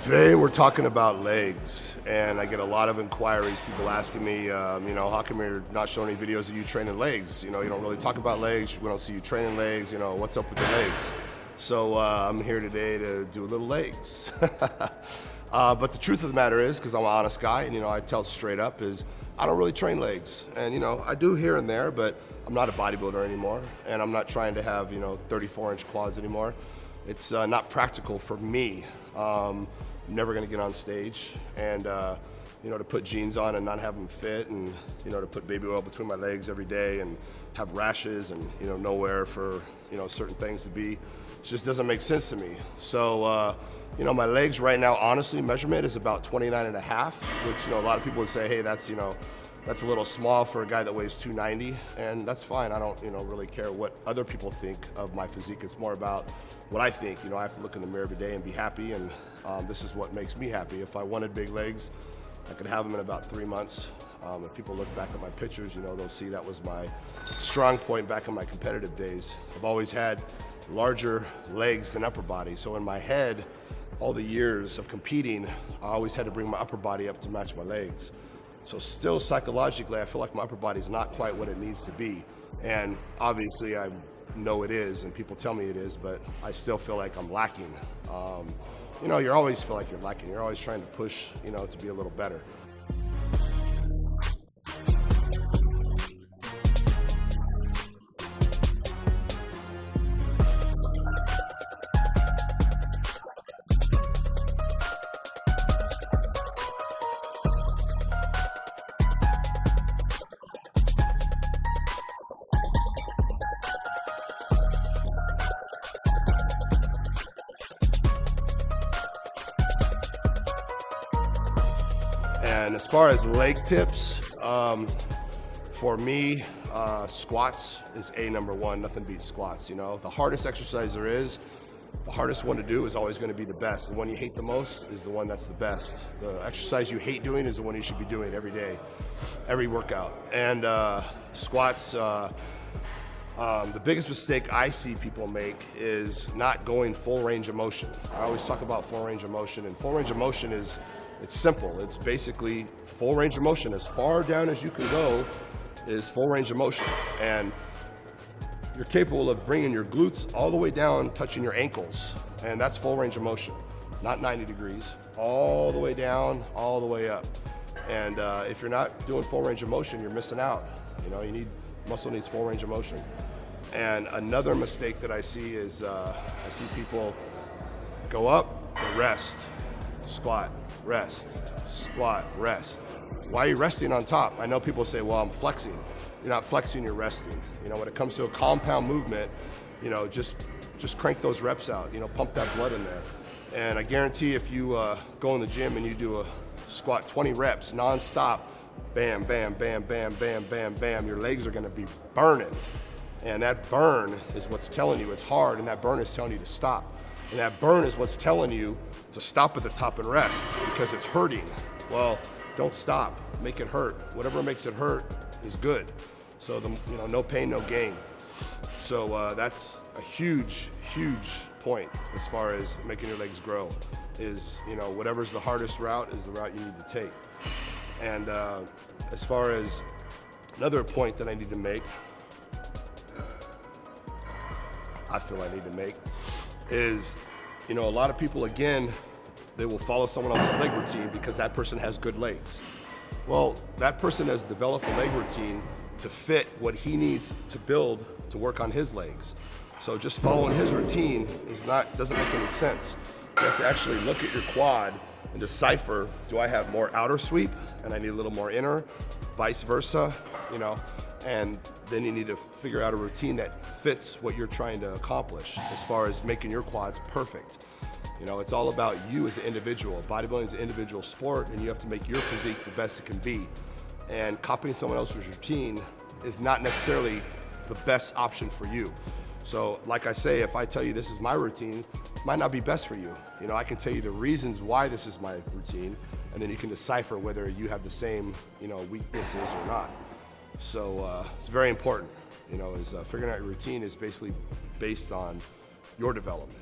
Today we're talking about legs, and I get a lot of inquiries, people asking me, how come you're not showing any videos of you training legs? You don't really talk about legs, we don't see you training legs, what's up with the legs? So I'm here today to do a little legs. But the truth of the matter is, because I'm an honest guy, and I tell straight up, is I don't really train legs. And I do here and there, but I'm not a bodybuilder anymore, and I'm not trying to have 34-inch quads anymore. It's not practical for me. I'm never going to get on stage and to put jeans on and not have them fit, and to put baby oil between my legs every day and have rashes and nowhere for certain things to be. It just doesn't make sense to me. So my legs right now, honestly, measurement is about 29 and a half, which a lot of people would say, hey, that's a little small for a guy that weighs 290, and that's fine. I don't really care what other people think of my physique. It's more about what I think. I have to look in the mirror every day and be happy, and this is what makes me happy. If I wanted big legs, I could have them in about 3 months. If people look back at my pictures, they'll see that was my strong point back in my competitive days. I've always had larger legs than upper body, so in my head, all the years of competing, I always had to bring my upper body up to match my legs. So still psychologically, I feel like my upper body is not quite what it needs to be. And obviously I know it is, and people tell me it is, but I still feel like I'm lacking. You always feel like you're lacking. You're always trying to push, to be a little better. And as far as leg tips, for me, squats is number one. Nothing beats squats. The hardest exercise there is, the hardest one to do is always going to be the best. The one you hate the most is the one that's the best. The exercise you hate doing is the one you should be doing every day, every workout. And squats, the biggest mistake I see people make is not going full range of motion. I always talk about full range of motion, and full range of motion it's simple. It's basically full range of motion. As far down as you can go is full range of motion. And you're capable of bringing your glutes all the way down, touching your ankles. And that's full range of motion, not 90 degrees, all the way down, all the way up. And if you're not doing full range of motion, you're missing out. Muscle needs full range of motion. And another mistake that I see is I see people go up and rest, squat, rest, squat, rest. Why are you resting on top? I know people say, well, I'm flexing. You're not flexing, you're resting. When it comes to a compound movement, just crank those reps out, pump that blood in there. And I guarantee if you go in the gym and you do a squat 20 reps nonstop, bam, bam, bam, bam, bam, bam, bam, your legs are gonna be burning. And that burn is what's telling you it's hard, and that burn is telling you to stop. And that burn is what's telling you to stop at the top and rest because it's hurting. Well, don't stop, make it hurt. Whatever makes it hurt is good. So no pain, no gain. So that's a huge, huge point as far as making your legs grow is, whatever's the hardest route is the route you need to take. And as far as another point that I need to make, is, a lot of people, again, they will follow someone else's leg routine because that person has good legs. Well, that person has developed a leg routine to fit what he needs to build to work on his legs. So just following his routine doesn't make any sense. You have to actually look at your quad and decipher, do I have more outer sweep and I need a little more inner, vice versa, and then you need to figure out a routine that fits what you're trying to accomplish as far as making your quads perfect. It's all about you as an individual. Bodybuilding is an individual sport, and you have to make your physique the best it can be. And copying someone else's routine is not necessarily the best option for you. So like I say, if I tell you this is my routine, it might not be best for you. I can tell you the reasons why this is my routine, and then you can decipher whether you have the same weaknesses or not. So it's very important, is figuring out your routine is basically based on your development.